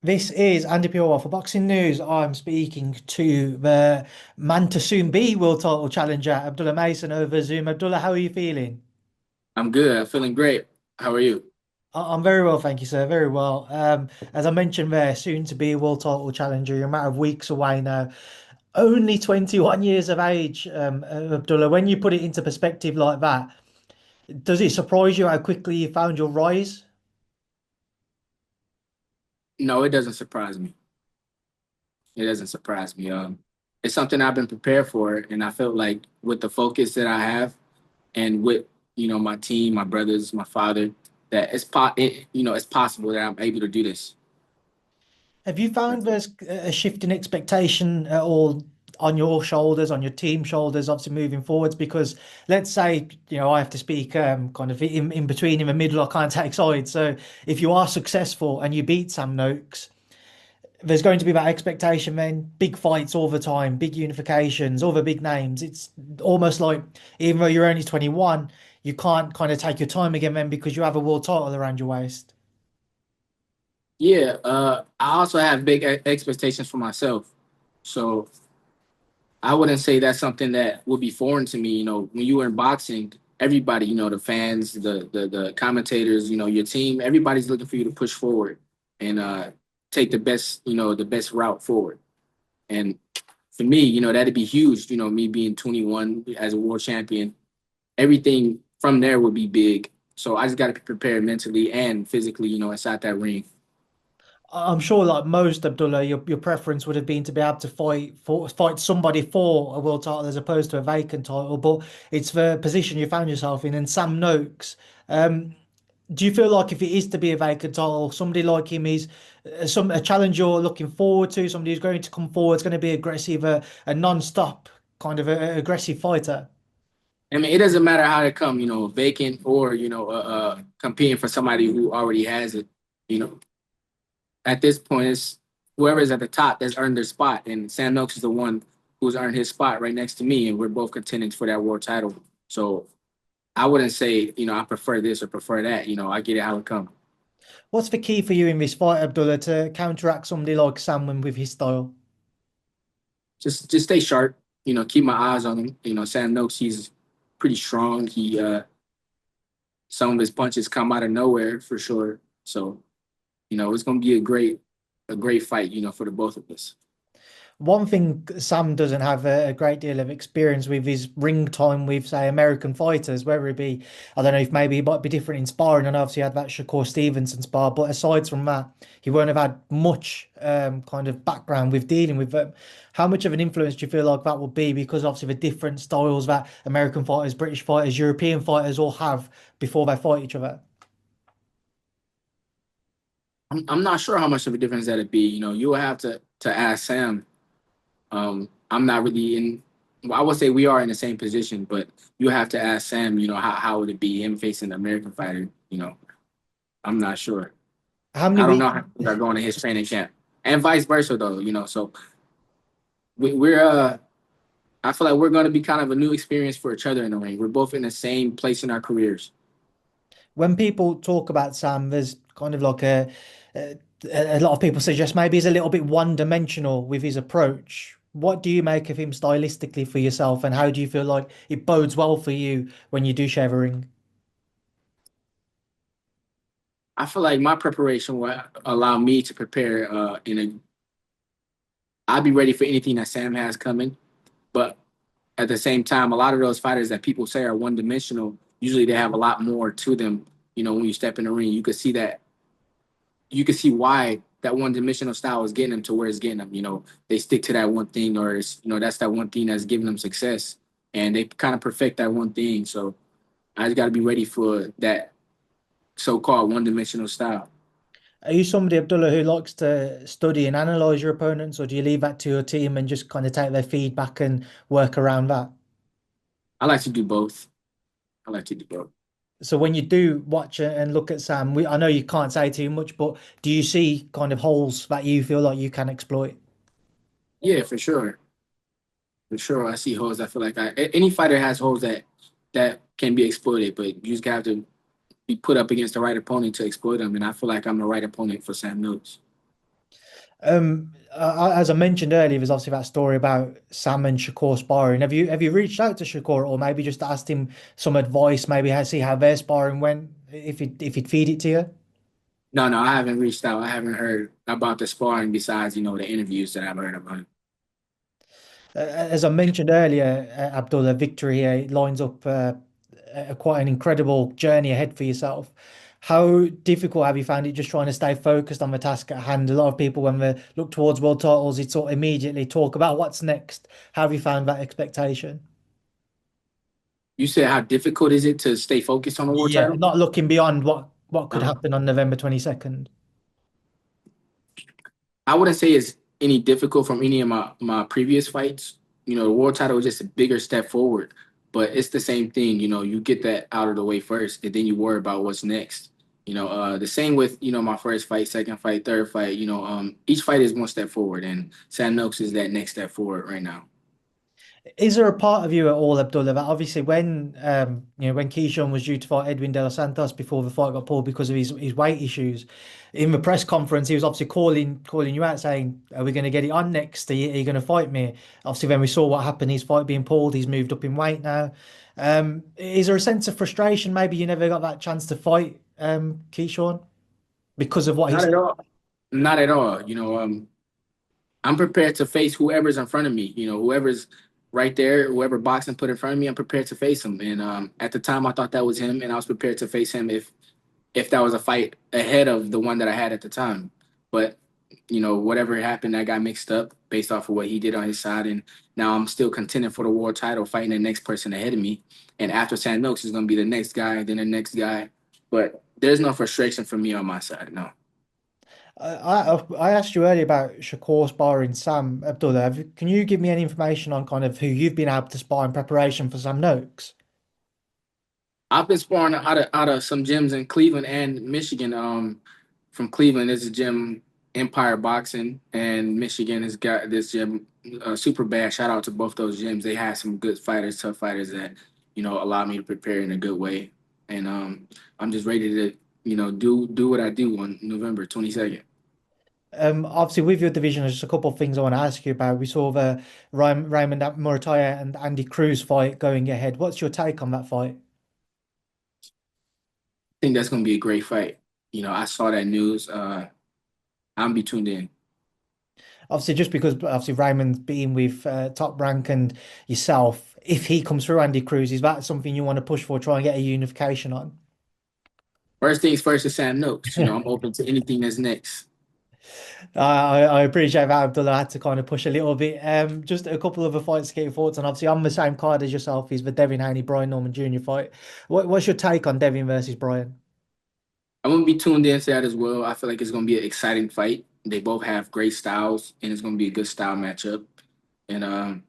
This is Andy Purewal for Boxing News. I'm speaking to the man to soon be world title challenger, Abdullah Mason, over Zoom. Abdullah, how are you feeling? I'm good. I'm feeling great. How are you? I'm very well, thank you, sir. Very well. As I mentioned there, soon to be world title challenger. You're a matter of weeks away now. Only 21 years of age, Abdullah. When you put it into perspective like that, does it surprise you how quickly you found your rise? No, it doesn't surprise me. It doesn't surprise me. It's something I've been prepared for, and I felt like with the focus that I have, and with my team, my brothers, my father, that it's possible that I'm able to do this. Have you found there's a shift in expectation at all on your shoulders, on your team shoulders, obviously moving forwards? Because let's say, I have to speak kind of in between, in the middle, I can't take sides. So if you are successful and you beat Sam Noakes, there's going to be that expectation then, big fights all the time, big unifications, all the big names. It's almost like, even though you're only 21, you can't kind of take your time again then because you have a world title around your waist. Yeah. I also have big expectations for myself, so I wouldn't say that's something that would be foreign to me. When you were in boxing, everybody, the fans, the commentators, your team, everybody's looking for you to push forward and take the best route forward. And for me, that'd be huge. Me being 21 as a world champion, everything from there would be big. So I just got to be prepared mentally and physically, inside that ring. I'm sure, like most, Abdullah, your preference would have been to be able to fight somebody for a world title as opposed to a vacant title. But it's the position you found yourself in. And Sam Noakes, um, do you feel like if it is to be a vacant title, somebody like him is a challenge you're looking forward to? Somebody who's going to come forward, is going to be aggressive, a non-stop kind of a aggressive fighter. I mean, it doesn't matter how they come, vacant or competing for somebody who already has it. You know, at this point, it's whoever's at the top that's earned their spot, and Sam Noakes is the one who's earned his spot right next to me, and we're both contending for that world title. So I wouldn't say, I prefer this or prefer that. I get it how it comes. What's the key for you in this fight, Abdullah, to counteract somebody like Sam with his style? Just stay sharp. Keep my eyes on him. Sam Noakes, he's pretty strong. Some of his punches come out of nowhere for sure. So it's gonna be a great fight. For the both of us. One thing Sam doesn't have a great deal of experience with is ring time with, say, American fighters, whether it be, I don't know if maybe he might be different in sparring, and obviously he had that Shakur Stevenson spar, but aside from that, he won't have had much kind of background with dealing with them. How much of an influence do you feel like that will be? Because obviously the different styles that American fighters, British fighters, European fighters all have before they fight each other. I'm not sure how much of a difference that'd be. You will have to ask Sam. I'm not really in. Well, I would say we are in the same position, but you have to ask Sam. How would it be him facing an American fighter? I'm not sure. How many I don't weeks? know how things are going to his training camp, and vice versa though. So we're. I feel like we're going to be kind of a new experience for each other in the ring. We're both in the same place in our careers. When people talk about Sam, there's kind of like a, a lot of people suggest maybe he's a little bit one-dimensional with his approach. What do you make of him stylistically for yourself, and how do you feel like it bodes well for you when you do share a ring? I feel like my preparation will allow me to prepare in a. I'll be ready for anything that Sam has coming, but at the same time, a lot of those fighters that people say are one dimensional, usually they have a lot more to them. When you step in the ring, you can see that. You can see why that one dimensional style is getting them to where it's getting them. They stick to that one thing, or that's that one thing that's giving them success, and they kind of perfect that one thing. So I just got to be ready for that so-called one-dimensional style. Are you somebody, Abdullah, who likes to study and analyze your opponents, or do you leave that to your team and just kind of take their feedback and work around that? I like to do both. I like to do both. So when you do watch and look at Sam, I know you can't say too much, but do you see kind of holes that you feel like you can exploit? Yeah, for sure. For sure, I see holes. I feel like any fighter has holes that can be exploited, but you just have to be put up against the right opponent to exploit them. And I feel like I'm the right opponent for Sam Mills. As I mentioned earlier, there's obviously that story about Sam and Shakur sparring. Have you reached out to Shakur or maybe just asked him some advice, maybe see how their sparring went, if he'd feed it to you? No, no, I haven't reached out. I haven't heard about the sparring besides, the interviews that I've heard about. As I mentioned earlier, Abdullah, victory here lines up quite an incredible journey ahead for yourself. How difficult have you found it just trying to stay focused on the task at hand? A lot of people, when they look towards world titles, it's sort of immediately talk about what's next. How have you found that expectation? You said how difficult is it to stay focused on a war Yeah, title? not looking beyond what could Uh, happen on November 22nd. I wouldn't say it's any difficult from any of my previous fights. The war title is just a bigger step forward, but it's the same thing. You get that out of the way first, and then you worry about what's next. The same with my first fight, second fight, third fight. Each fight is one step forward, and Sam Noakes is that next step forward right now. Is there a part of you at all, Abdullah, that obviously when Keyshawn was due to fight Edwin De Los Santos before the fight got pulled because of his weight issues, in the press conference he was obviously calling you out saying, "Are we going to get it on next? Are you going to fight me?" Obviously, when we saw what happened, his fight being pulled, he's moved up in weight now. Is there a sense of frustration? Maybe you never got that chance to fight Keyshawn because of what he Not said. at all. Not at all. I'm prepared to face whoever's in front of me. Whoever's right there, whoever boxing put in front of me, I'm prepared to face him. And at the time, I thought that was him, and I was prepared to face him if that was a fight ahead of the one that I had at the time. But whatever happened, I got mixed up based off of what he did on his side, and now I'm still contending for the world title, fighting the next person ahead of me. And after Sam Noakes is going to be the next guy, then the next guy. But there's no frustration for me on my side. No. I asked you earlier about Shakur sparring Sam Abdullah. Can you give me any information on kind of who you've been able to spar in preparation for Sam Noakes? I've been sparring out of some gyms in Cleveland and Michigan. From Cleveland, there's a gym, Empire Boxing, and Michigan has got this gym, Super Bad. Shout out to both those gyms. They have some good fighters, tough fighters that allow me to prepare in a good way. And I'm just ready to do what I do on November 22nd. Obviously, with your division, there's just a couple of things I want to ask you about. We saw the Raymond Muratalla and Andi Cruz fight going ahead. What's your take on that fight? I think that's going to be a great fight. I saw that news. I'm be tuned in. Obviously, just because obviously Raymond's been with Top Rank and yourself, if he comes through Andi Cruz, is that something you want to push for, try and get a unification on? First things first is Sam Noakes. I'm open to anything that's next. I appreciate that, Abdullah. I had to kind of push a little bit. Just a couple of the fights to get your thoughts on. Obviously, I'm the same card as yourself. Is the Devin Haney Brian Norman Jr. fight. What's your take on Devin versus Brian? I'm gonna be tuned into that as well. I feel like it's gonna be an exciting fight. They both have great styles, and it's gonna be a good style matchup. And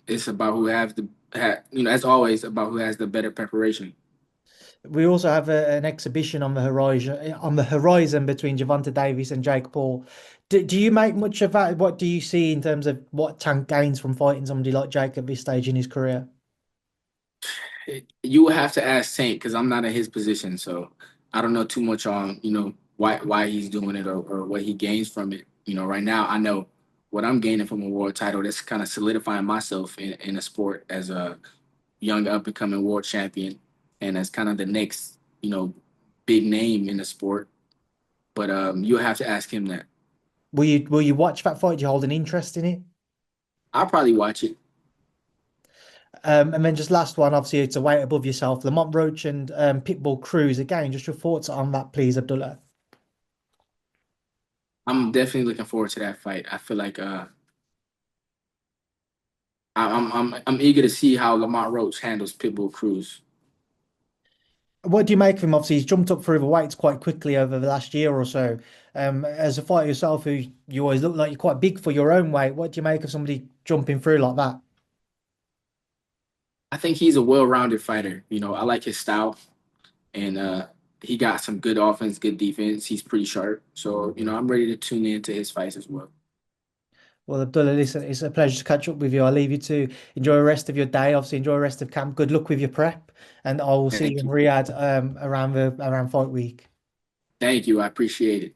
it's about who has as always, about who has the better preparation. We also have an exhibition on the horizon between Gervonta Davis and Jake Paul. Do you make much of that? What do you see in terms of what Tank gains from fighting somebody like Jake at this stage in his career? You would have to ask Tank because I'm not in his position, so I don't know too much on why he's doing it or what he gains from it. Right now I know what I'm gaining from a world title. That's kind of solidifying myself in a sport as a young up and coming world champion, and as kind of the next big name in the sport. But you'll have to ask him that. Will you watch that fight? Do you hold an interest in it? I'll probably watch it. And then just last one, obviously it's a weight above yourself. Lamont Roach and Pitbull Cruz. Again, just your thoughts on that, please, Abdullah. I'm definitely looking forward to that fight. I feel like I'm eager to see how Lamont Roach handles Pitbull Cruz. What do you make of him? Obviously, he's jumped up through the weights quite quickly over the last year or so. As a fighter yourself, who you always look like you're quite big for your own weight, what do you make of somebody jumping through like that? I think he's a well-rounded fighter. I like his style, and he got some good offense, good defense. He's pretty sharp. So, I'm ready to tune into his fights as well. Well, Abdullah, listen, it's a pleasure to catch up with you. I'll leave you to enjoy the rest of your day. Obviously, enjoy the rest of camp. Good luck with your prep, and I will see you Thank in you. Riyadh around fight week. Thank you. I appreciate it.